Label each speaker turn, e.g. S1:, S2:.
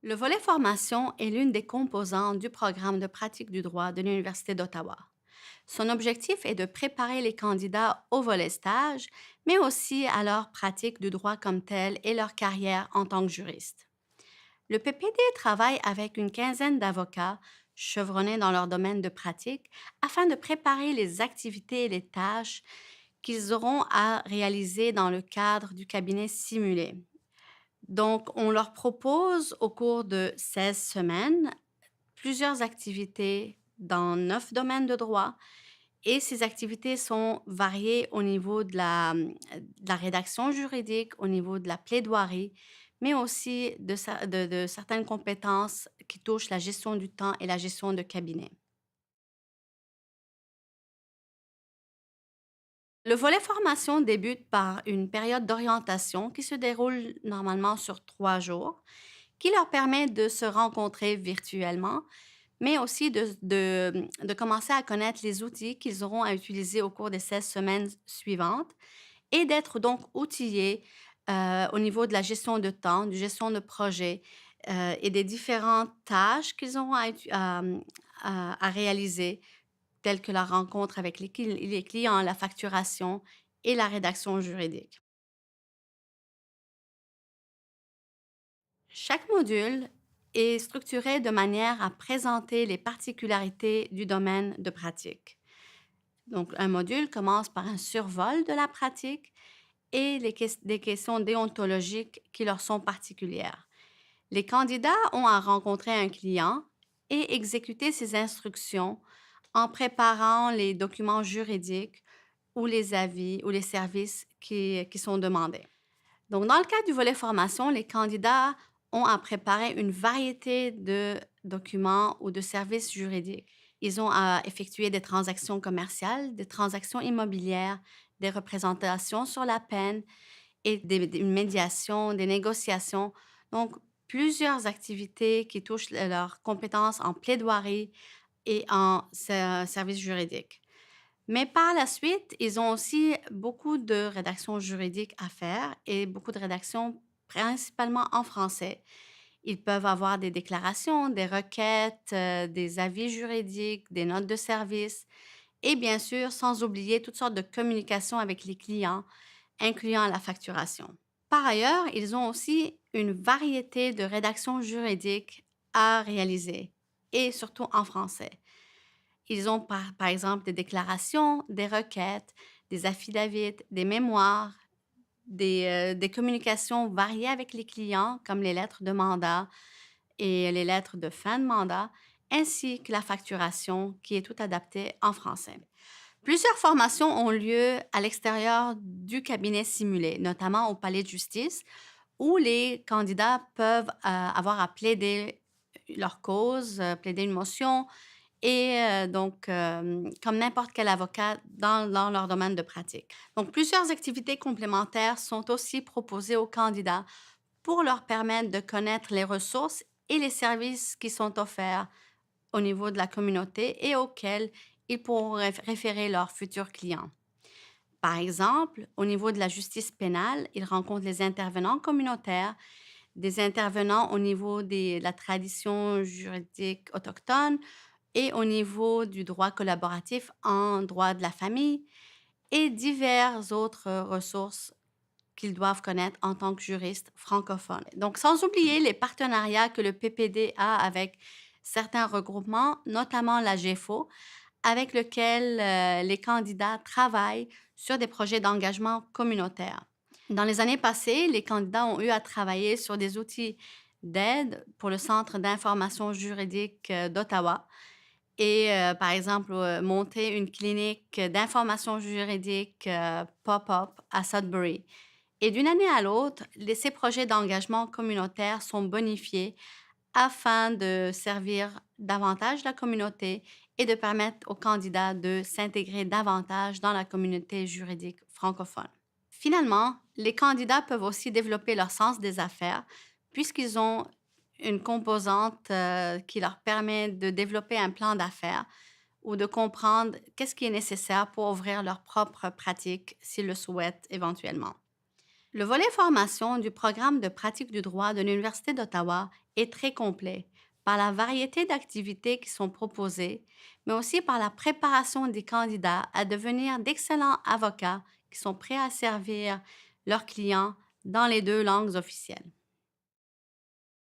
S1: Le volet formation est l'une des composantes du programme de pratique du droit de l'Université d'Ottawa. Son objectif est de préparer les candidats au volet stage, mais aussi à leur pratique du droit comme tel et leur carrière en tant que juriste. Le PPD travaille avec une quinzaine d'avocats chevronnés dans leur domaine de pratique afin de préparer les activités et les tâches qu'ils auront à réaliser dans le cadre du cabinet simulé. Donc, on leur propose au cours de 16 semaines plusieurs activités dans 9 domaines de droit et ces activités sont variées au niveau de la rédaction juridique, au niveau de la plaidoirie, mais aussi de certaines compétences qui touchent la gestion du temps et la gestion de cabinet. Le volet formation débute par une période d'orientation qui se déroule normalement sur 3 jours, qui leur permet de se rencontrer virtuellement, mais aussi de commencer à connaître les outils qu'ils auront à utiliser au cours des 16 semaines suivantes et d'être donc outillés au niveau de la gestion de temps, de gestion de projet et des différentes tâches qu'ils auront à réaliser, telles que la rencontre avec les clients, la facturation et la rédaction juridique. Chaque module est structuré de manière à présenter les particularités du domaine de pratique. Donc, un module commence par un survol de la pratique et des questions déontologiques qui leur sont particulières. Les candidats ont à rencontrer un client et exécuter ses instructions en préparant les documents juridiques ou les avis ou les services qui sont demandés. Donc, dans le cas du volet formation, les candidats ont à préparer une variété de documents ou de services juridiques. Ils ont à effectuer des transactions commerciales, des transactions immobilières, des représentations sur la peine et une médiation, des négociations. Donc, plusieurs activités qui touchent leurs compétences en plaidoirie et en services juridiques. Mais par la suite, ils ont aussi beaucoup de rédactions juridiques à faire et beaucoup de rédactions principalement en français. Ils peuvent avoir des déclarations, des requêtes, des avis juridiques, des notes de service et bien sûr, sans oublier toutes sortes de communications avec les clients, incluant la facturation. Par ailleurs, ils ont aussi une variété de rédactions juridiques à réaliser et surtout en français. Ils ont par exemple des déclarations, des requêtes, des affidavits, des mémoires, des communications variées avec les clients, comme les lettres de mandat et les lettres de fin de mandat, ainsi que la facturation qui est tout adaptée en français. Plusieurs formations ont lieu à l'extérieur du cabinet simulé, notamment au palais de justice, où les candidats peuvent avoir à plaider leur cause, plaider une motion, et donc, comme n'importe quel avocat dans leur domaine de pratique. Donc, plusieurs activités complémentaires sont aussi proposées aux candidats pour leur permettre de connaître les ressources et les services qui sont offerts au niveau de la communauté et auxquels ils pourront référer leurs futurs clients. Par exemple, au niveau de la justice pénale, ils rencontrent les intervenants communautaires, des intervenants au niveau de la tradition juridique autochtone, et au niveau du droit collaboratif en droit de la famille et diverses autres ressources qu'ils doivent connaître en tant que juristes francophones. Donc, sans oublier les partenariats que le PPD a avec certains regroupements, notamment la GEFO, avec lequel les candidats travaillent sur des projets d'engagement communautaire. Dans les années passées, les candidats ont eu à travailler sur des outils d'aide pour le Centre d'information juridique d'Ottawa, et par exemple, monter une clinique d'information juridique, pop-up à Sudbury. Et d'une année à l'autre, ces projets d'engagement communautaire sont bonifiés afin de servir davantage la communauté et de permettre aux candidats de s'intégrer davantage dans la communauté juridique francophone. Finalement, les candidats peuvent aussi développer leur sens des affaires puisqu'ils ont une composante qui leur permet de développer un plan d'affaires ou de comprendre qu'est-ce qui est nécessaire pour ouvrir leur propre pratique s'ils le souhaitent éventuellement. Le volet formation du programme de pratique du droit de l'Université d'Ottawa est très complet par la variété d'activités qui sont proposées, mais aussi par la préparation des candidats à devenir d'excellents avocats qui sont prêts à servir leurs clients dans les deux langues officielles.